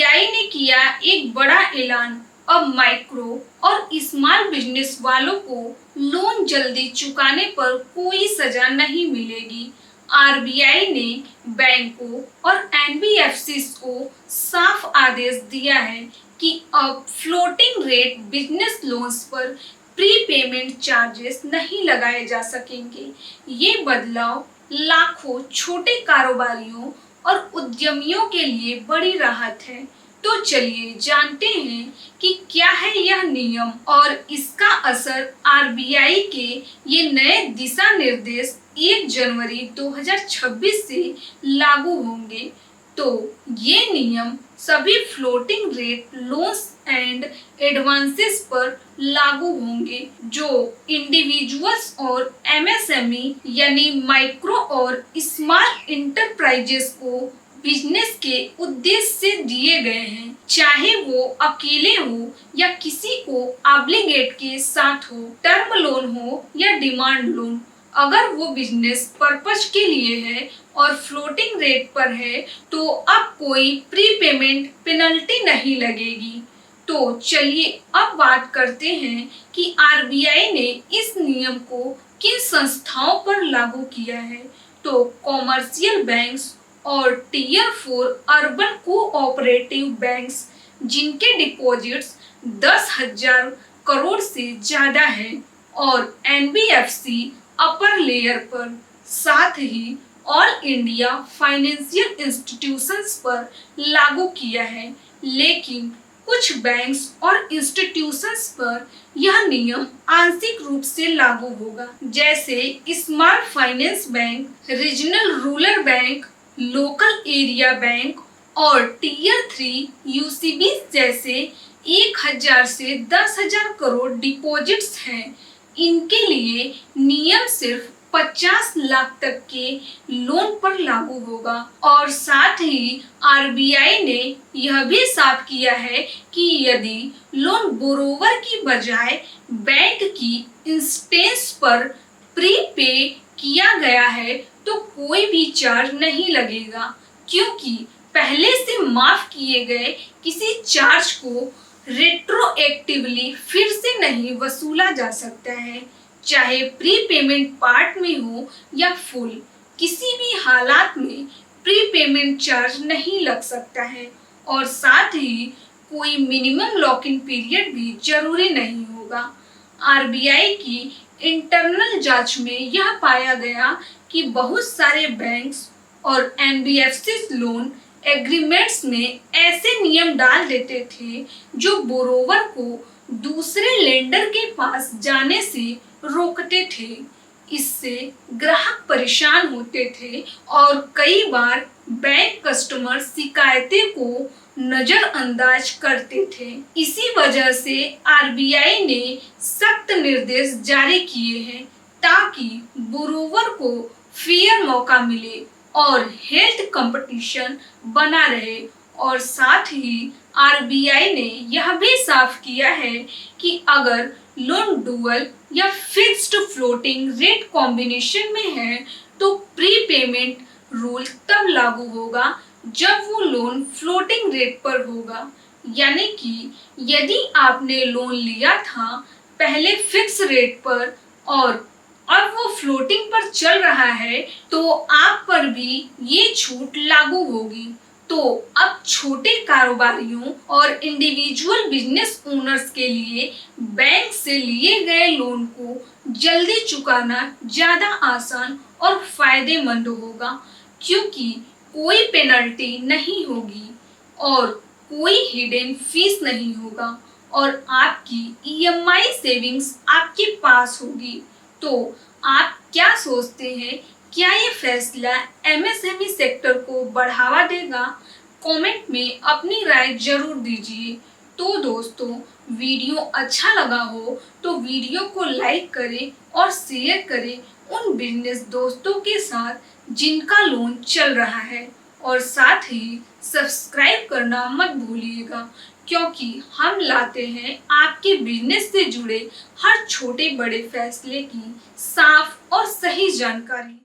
RBI ने किया एक बड़ा ऐलान। अब माइक्रो और स्मॉल बिजनेस वालों को लोन जल्दी चुकाने पर कोई सजा नहीं मिलेगी। आरबीआई ने बैंकों और एनबीएफसी को साफ आदेश दिया है कि अब फ्लोटिंग रेट बिजनेस लोन्स पर प्रीपेमेंट चार्जेस नहीं लगाए जा सकेंगे। ये बदलाव लाखों छोटे कारोबारियों और उद्यमियों के लिए बड़ी राहत है। तो चलिए जानते हैं कि क्या है यह नियम और इसका असर। आरबीआई के ये नए दिशा निर्देश 1 जनवरी 2026 से लागू होंगे। तो ये नियम सभी floating rate loans and advances पर लागू होंगे जो इंडिविजुअल्स और एमएसएमई यानी माइक्रो और स्मॉल इंटरप्राइजेस को बिजनेस के उद्देश्य से दिए गए हैं, चाहे वो अकेले हो या किसी को ऑब्लिगेट के साथ हो, टर्म लोन हो या डिमांड लोन। अगर वो बिजनेस पर्पज के लिए है और फ्लोटिंग रेट पर है तो अब कोई प्रीपेमेंट पेनल्टी नहीं लगेगी। तो चलिए अब बात करते हैं कि आरबीआई ने इस नियम को किन संस्थाओं पर लागू किया है। तो कॉमर्शियल बैंक्स और टियर 4 अर्बन कोऑपरेटिव बैंक्स जिनके डिपॉजिट्स 10,000 करोड़ से ज्यादा है और एनबीएफसी अपर लेयर पर, साथ ही ऑल इंडिया फाइनेंशियल इंस्टीट्यूशंस पर लागू किया है। लेकिन कुछ बैंक्स और इंस्टीट्यूशंस पर यह नियम आंशिक रूप से लागू होगा, जैसे small finance bank, regional rural bank, local area bank और टियर 3 यूसीबी जैसे 1,000 से 10,000 करोड़ डिपॉजिट्स हैं। इनके लिए नियम सिर्फ 50 लाख तक के लोन पर लागू होगा। और साथ ही आरबीआई ने यह भी साफ किया है कि यदि लोन बोरोवर की बजाय बैंक की इंस्टेंस पर प्रीपे किया गया है तो कोई भी चार्ज नहीं लगेगा, क्योंकि पहले से माफ किए गए किसी चार्ज को रेट्रोएक्टिवली फिर से नहीं वसूला जा सकता है, चाहे प्रीपेमेंट पार्ट में हो या फुल। किसी भी हालात में प्रीपेमेंट चार्ज नहीं लग सकता है और साथ ही कोई मिनिमम लॉक इन पीरियड भी जरूरी नहीं होगा। आरबीआई की इंटरनल जांच में यह पाया गया कि बहुत सारे बैंक्स और एनबीएफसी लोन एग्रीमेंट्स में ऐसे नियम डाल देते थे जो बोरोवर को दूसरे लेंडर के पास जाने से रोकते थे। इससे ग्राहक परेशान होते थे और कई बार बैंक कस्टमर शिकायतें को नजरअंदाज करते थे। इसी वजह से आरबीआई ने सख्त निर्देश जारी किए हैं ताकि बोरोवर को फेयर मौका मिले और हेल्थ कंपटीशन बना रहे। और साथ ही आरबीआई ने यह भी साफ किया है कि अगर लोन डुअल या फिक्स्ड फ्लोटिंग रेट कॉम्बिनेशन में है तो प्रीपेमेंट रूल तब लागू होगा जब वो लोन फ्लोटिंग रेट पर होगा। यानी कि यदि आपने लोन लिया था पहले फिक्स रेट पर और अब वो फ्लोटिंग पर चल रहा है तो आप पर भी ये छूट लागू होगी। तो अब छोटे कारोबारियों और इंडिविजुअल बिजनेस ओनर्स के लिए बैंक से लिए गए लोन को जल्दी चुकाना ज्यादा आसान और फायदेमंद होगा, क्योंकि कोई पेनल्टी नहीं होगी और कोई हिडन फीस नहीं होगा और आपकी ईएमआई सेविंग्स आपके पास होगी। तो आप क्या सोचते हैं, क्या ये फैसला एमएसएमई सेक्टर को बढ़ावा देगा? कमेंट में अपनी राय जरूर दीजिए। तो दोस्तों, वीडियो अच्छा लगा हो तो वीडियो को लाइक करें और शेयर करें उन बिजनेस दोस्तों के साथ जिनका लोन चल रहा है, और साथ ही सब्सक्राइब करना मत भूलिएगा, क्योंकि हम लाते हैं आपके बिजनेस से जुड़े हर छोटे बड़े फैसले की साफ और सही जानकारी।